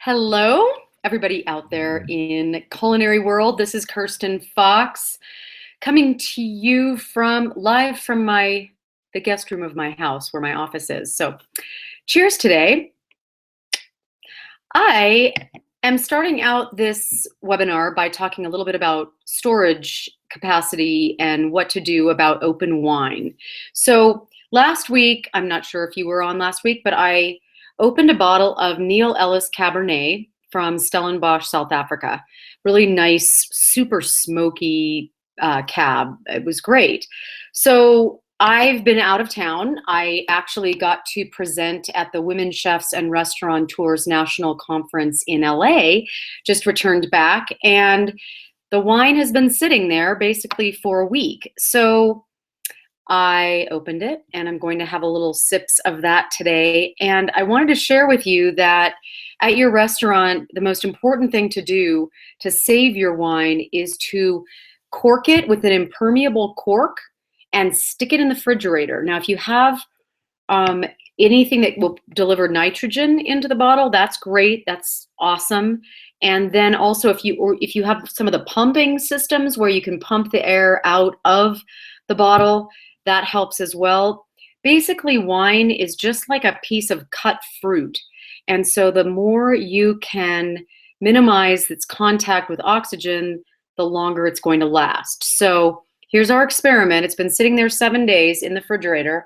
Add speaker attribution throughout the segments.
Speaker 1: Hello, everybody out there in culinary world. This is Kirsten Fox coming to you live from the guest room of my house where my office is. So, cheers today. I am starting out this webinar by talking a little bit about storage capacity and what to do about open wine. So, last week, I'm not sure if you were on last week, but I opened a bottle of Neil Ellis Cabernet from Stellenbosch, South Africa. Really nice, super smoky cab. It was great. So I've been out of town. I actually got to present at the Women Chefs and Restaurateurs National Conference in LA, just returned back, and the wine has been sitting there basically for a week. So I opened it and I'm going to have a little sips of that today. And I wanted to share with you that at your restaurant, the most important thing to do to save your wine is to cork it with an impermeable cork and stick it in the refrigerator. Now, if you have anything that will deliver nitrogen into the bottle, that's great. That's awesome. And then also if you have some of the pumping systems where you can pump the air out of the bottle, that helps as well. Basically, wine is just like a piece of cut fruit. And so the more you can minimize its contact with oxygen, the longer it's going to last. So here's our experiment. It's been sitting there 7 days in the refrigerator.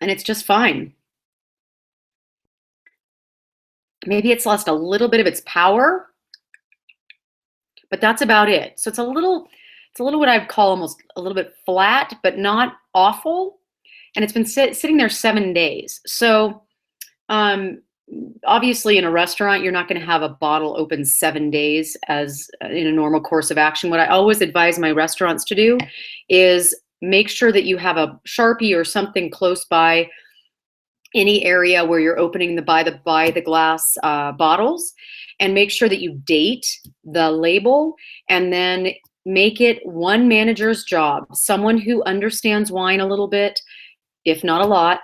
Speaker 1: And it's just fine. Maybe it's lost a little bit of its power, but that's about it. So it's a little what I'd call almost a little bit flat, but not awful. And it's been sitting there 7 days. So obviously in a restaurant, you're not going to have a bottle open 7 days as in a normal course of action. What I always advise my restaurants to do is make sure that you have a Sharpie or something close by any area where you're opening the by the glass bottles, and make sure that you date the label, and then make it one manager's job, someone who understands wine a little bit, if not a lot.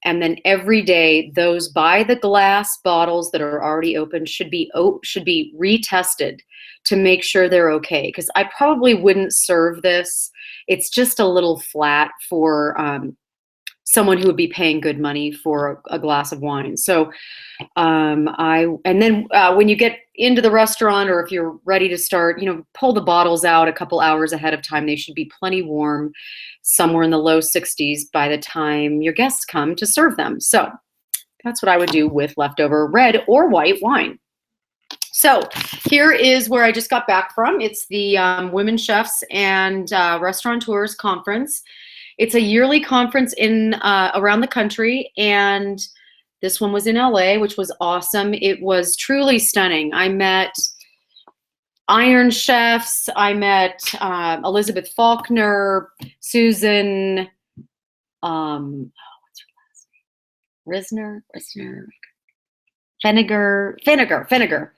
Speaker 1: And then every day, those by the glass bottles that are already open should be retested to make sure they're okay. Because I probably wouldn't serve this. It's just a little flat for someone who would be paying good money for a glass of wine. So when you get into the restaurant, or if you're ready to start, pull the bottles out a couple hours ahead of time. They should be plenty warm, somewhere in the low 60s by the time your guests come to serve them. So that's what I would do with leftover red or white wine. So here is where I just got back from. It's the Women Chefs and Restaurateurs Conference. It's a yearly conference in around the country, and this one was in LA, which was awesome. It was truly stunning. I met Iron Chefs. I met Elizabeth Faulkner, Susan, what's her last name? Risner, Feniger,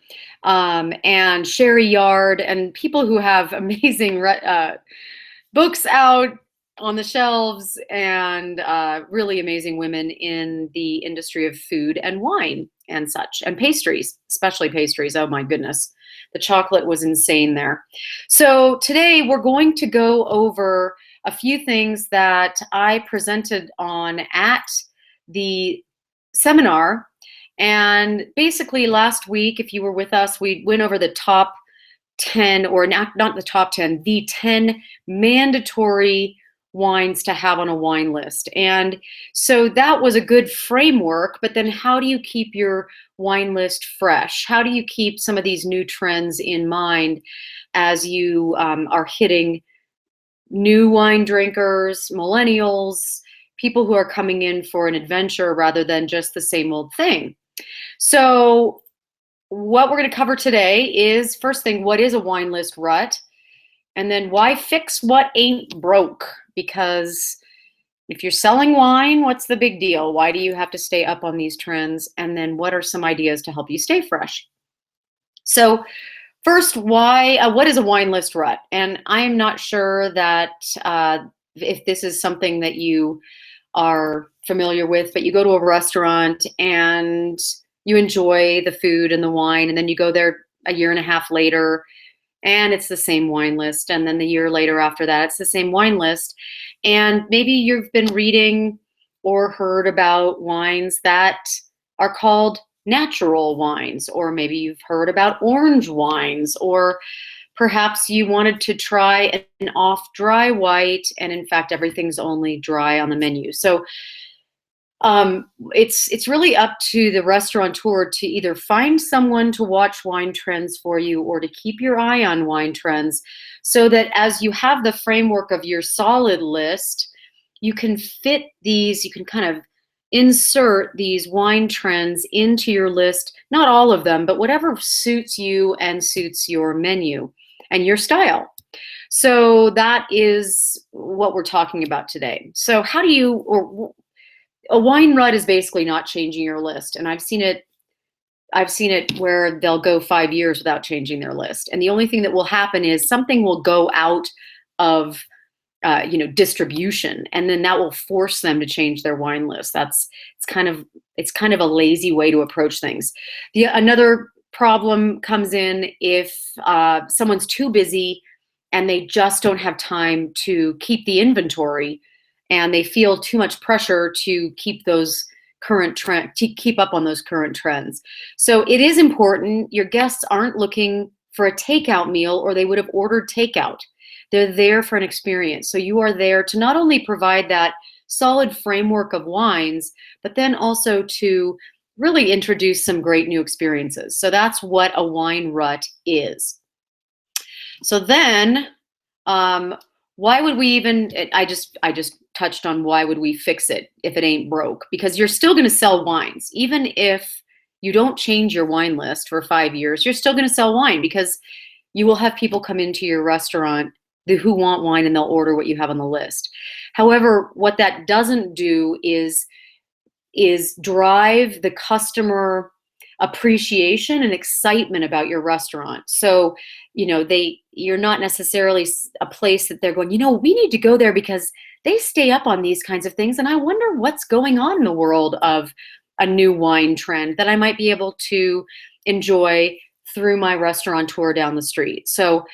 Speaker 1: and Sherry Yard, and people who have amazing books out on the shelves, and really amazing women in the industry of food and wine and such, and pastries, especially pastries. Oh my goodness. The chocolate was insane there. So today we're going to go over a few things that I presented on at the seminar. And basically last week, if you were with us, we went over the top 10, or not the top 10, the 10 mandatory wines to have on a wine list. And so that was a good framework, but then how do you keep your wine list fresh? How do you keep some of these new trends in mind as you are hitting new wine drinkers, millennials, people who are coming in for an adventure rather than just the same old thing? So what we're going to cover today is, first thing, what is a wine list rut? And then why fix what ain't broke? Because if you're selling wine, what's the big deal? Why do you have to stay up on these trends? And then what are some ideas to help you stay fresh? So first, what is a wine list rut? And I am not sure that if this is something that you are familiar with, but you go to a restaurant and you enjoy the food and the wine, and then you go there a year and a half later and it's the same wine list. And then the year later after that, it's the same wine list. And maybe you've been reading or heard about wines that are called natural wines, or maybe you've heard about orange wines, or perhaps you wanted to try an off dry white, and in fact, everything's only dry on the menu. So it's really up to the restaurateur to either find someone to watch wine trends for you, or to keep your eye on wine trends, so that as you have the framework of your solid list, you can fit these, you can kind of insert these wine trends into your list, not all of them, but whatever suits you and suits your menu and your style. So that is what we're talking about today. So how do you, or a wine rut is basically not changing your list. And I've seen it where they'll go 5 years without changing their list. And the only thing that will happen is something will go out of distribution, and then that will force them to change their wine list. It's kind of a lazy way to approach things. Another problem comes in if someone's too busy and they just don't have time to keep the inventory, and they feel too much pressure to keep those to keep up on those current trends. So it is important. Your guests aren't looking for a takeout meal, or they would have ordered takeout. They're there for an experience. So you are there to not only provide that solid framework of wines, but then also to really introduce some great new experiences. So that's what a wine rut is. So then, why would we even, I just touched on why would we fix it if it ain't broke? Because you're still going to sell wines. Even if you don't change your wine list for 5 years, you're still going to sell wine, because you will have people come into your restaurant who want wine, and they'll order what you have on the list. However, what that doesn't do is drive the customer appreciation and excitement about your restaurant. So, you're not necessarily a place that they're going, we need to go there because they stay up on these kinds of things, and I wonder what's going on in the world of a new wine trend that I might be able to enjoy through my restaurateur down the street. So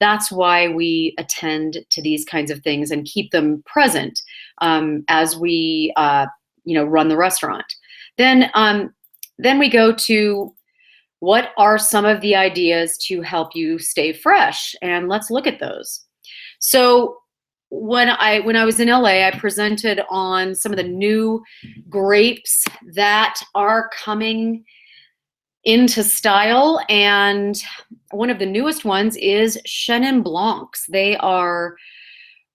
Speaker 1: that's why we attend to these kinds of things and keep them present as we run the restaurant. Then we go to, what are some of the ideas to help you stay fresh? And let's look at those. So when I was in LA, I presented on some of the new grapes that are coming into style, and one of the newest ones is Chenin Blancs. They are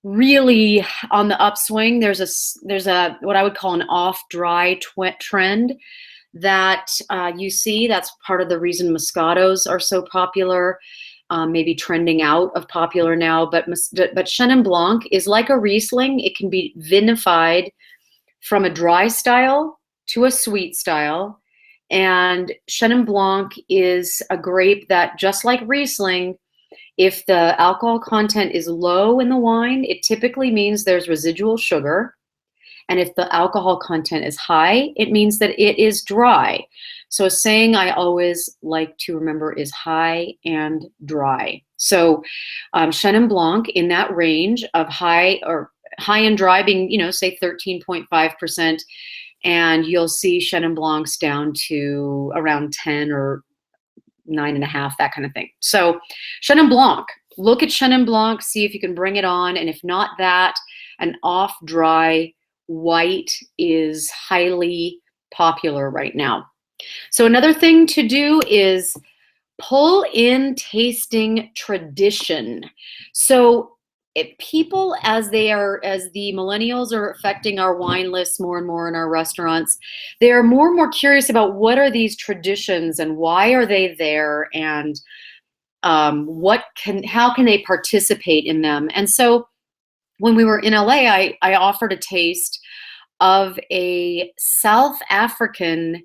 Speaker 1: really on the upswing. There's a what I would call an off-dry trend that you see. That's part of the reason Moscatos are so popular, maybe trending out of popular now. But Chenin Blanc is like a Riesling. It can be vinified from a dry style to a sweet style. And Chenin Blanc is a grape that, just like Riesling, if the alcohol content is low in the wine, it typically means there's residual sugar. And if the alcohol content is high, it means that it is dry. So a saying I always like to remember is high and dry. So Chenin Blanc in that range of high and dry being, say 13.5%. And you'll see Chenin Blancs down to around 10 or 9.5, that kind of thing. So Chenin Blanc, look at Chenin Blanc, see if you can bring it on. And if not that, an off-dry white is highly popular right now. So another thing to do is pull in tasting tradition. So people, as the millennials are affecting our wine lists more and more in our restaurants, they are more and more curious about what are these traditions and why are they there, and how can they participate in them. And so when we were in LA, I offered a taste of a South African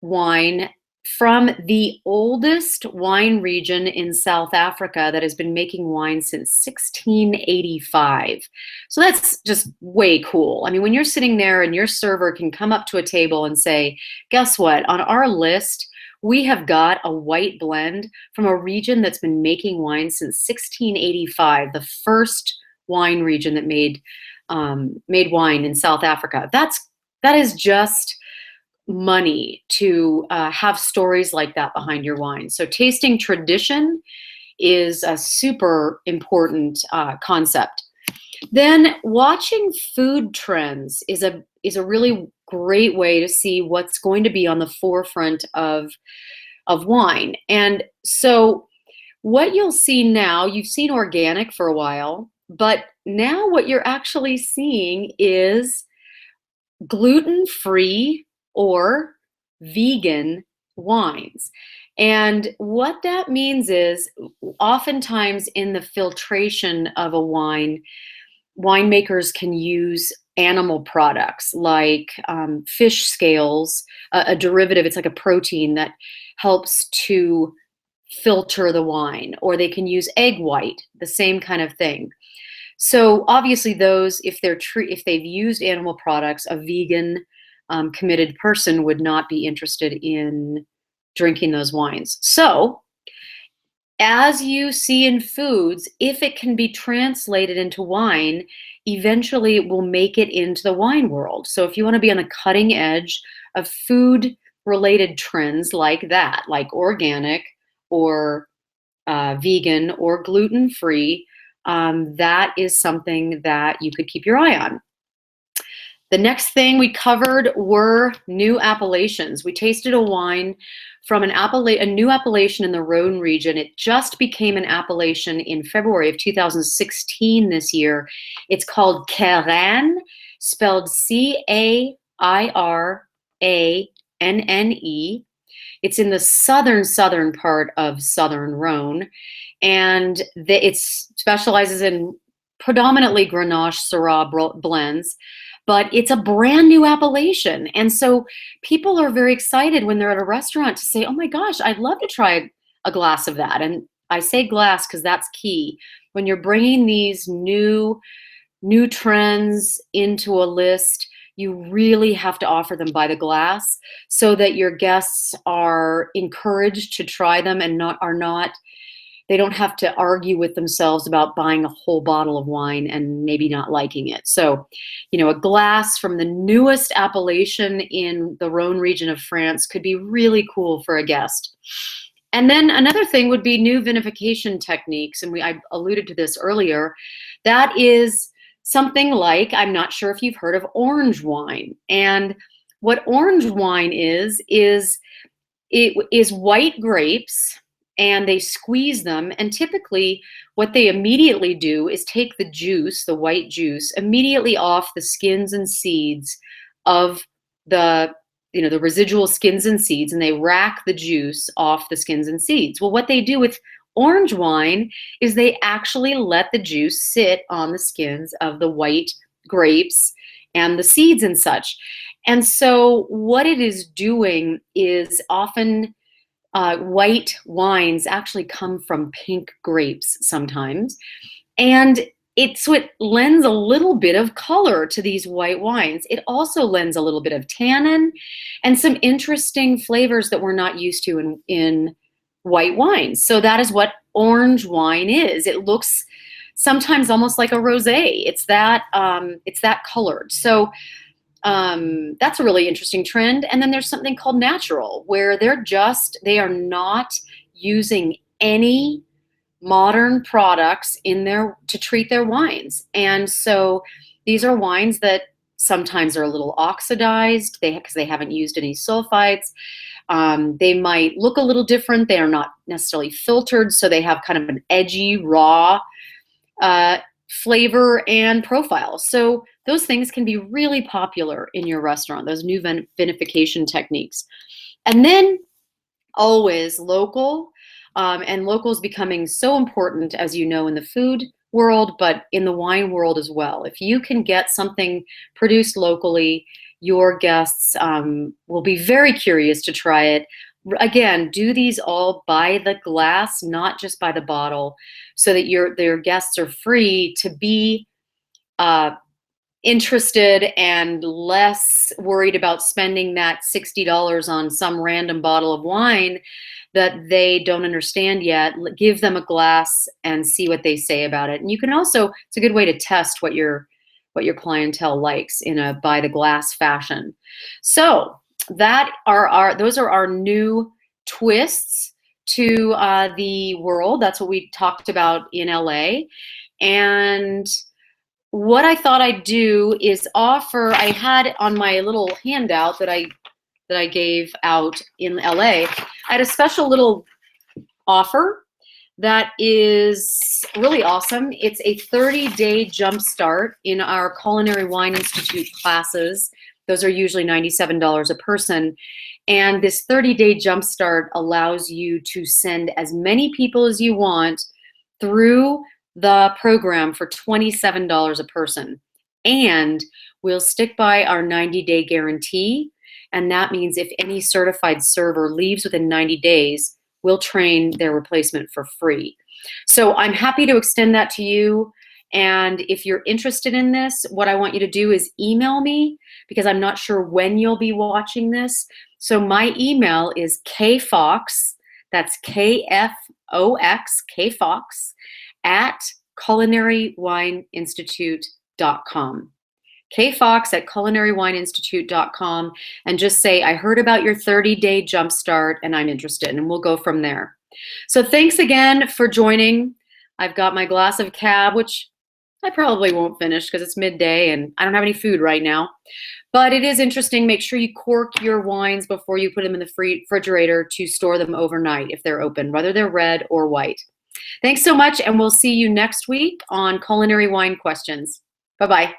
Speaker 1: wine from the oldest wine region in South Africa that has been making wine since 1685. So that's just way cool. I mean, when you're sitting there and your server can come up to a table and say, guess what? On our list, we have got a white blend from a region that's been making wine since 1685, the first wine region that made wine in South Africa. That is just money to have stories like that behind your wine. So tasting tradition is a super important concept. Then watching food trends is a really great way to see what's going to be on the forefront of wine. And so what you'll see now, you've seen organic for a while, but now what you're actually seeing is gluten-free or vegan wines. And what that means is oftentimes in the filtration of a wine, winemakers can use animal products like fish scales, a derivative, it's like a protein that helps to filter the wine, or they can use egg white, the same kind of thing. So obviously those, if they've used animal products, a vegan committed person would not be interested in drinking those wines. So as you see in foods, if it can be translated into wine, eventually it will make it into the wine world. So if you want to be on the cutting edge of food related trends like that, like organic or vegan or gluten-free, that is something that you could keep your eye on. The next thing we covered were new appellations. We tasted a wine from a new appellation in the Rhone region. It just became an appellation in February of 2016 this year. It's called Chenin, spelled C-A-I-R-A-N-N-E. It's in the southern part of southern Rhone, and it specializes in predominantly Grenache Syrah blends, but it's a brand new appellation. And so people are very excited when they're at a restaurant to say, oh my gosh, I'd love to try a glass of that. And I say glass because that's key. When you're bringing these new trends into a list, you really have to offer them by the glass so that your guests are encouraged to try them and they don't have to argue with themselves about buying a whole bottle of wine and maybe not liking it. So, a glass from the newest appellation in the Rhone region of France could be really cool for a guest. And then another thing would be new vinification techniques. And I alluded to this earlier. That is something like, I'm not sure if you've heard of orange wine. And what orange wine is it is white grapes, and they squeeze them. And typically what they immediately do is take the juice, the white juice, immediately off the skins and seeds of the residual skins and seeds, and they rack the juice off the skins and seeds. Well, what they do with orange wine is they actually let the juice sit on the skins of the white grapes and the seeds and such. And so what it is doing is often white wines actually come from pink grapes sometimes. And it lends a little bit of color to these white wines. It also lends a little bit of tannin and some interesting flavors that we're not used to in white wines. So that is what orange wine is. It looks sometimes almost like a rosé. It's that colored. So that's a really interesting trend. And then there's something called natural, where they are not using any modern products to treat their wines. And so these are wines that sometimes are a little oxidized because they haven't used any sulfites. They might look a little different. They are not necessarily filtered, so they have kind of an edgy, raw flavor and profile. So those things can be really popular in your restaurant, those new vinification techniques. And then always local, and local is becoming so important, as you know, in the food world, but in the wine world as well. If you can get something produced locally, your guests will be very curious to try it, again, do these all by the glass, not just by the bottle, so that your guests are free to be uh, interested and less worried about spending that $60 on some random bottle of wine that they don't understand yet. Give them a glass and see what they say about it. And you can also, it's a good way to test what your clientele likes in a by the glass fashion. So those are our new twists to the world. That's what we talked about in LA. And what I thought I'd do is offer, I had on my little handout that I gave out in LA, I had a special little offer that is really awesome. It's a 30-day jumpstart in our Culinary Wine Institute classes. Those are usually $97 a person. And this 30-day jumpstart allows you to send as many people as you want through the program for $27 a person. And we'll stick by our 90-day guarantee. And that means if any certified server leaves within 90 days, we'll train their replacement for free. So I'm happy to extend that to you. And if you're interested in this, what I want you to do is email me, because I'm not sure when you'll be watching this. So my email is kfox, that's K-F-O-X, kfox, at culinarywineinstitute.com. kfox at culinarywineinstitute.com, and just say, I heard about your 30-day jumpstart and I'm interested, and we'll go from there. So thanks again for joining. I've got my glass of Cab, which I probably won't finish because it's midday and I don't have any food right now. But it is interesting. Make sure you cork your wines before you put them in the refrigerator to store them overnight if they're open, whether they're red or white. Thanks so much, and we'll see you next week on Culinary Wine Questions. Bye-bye.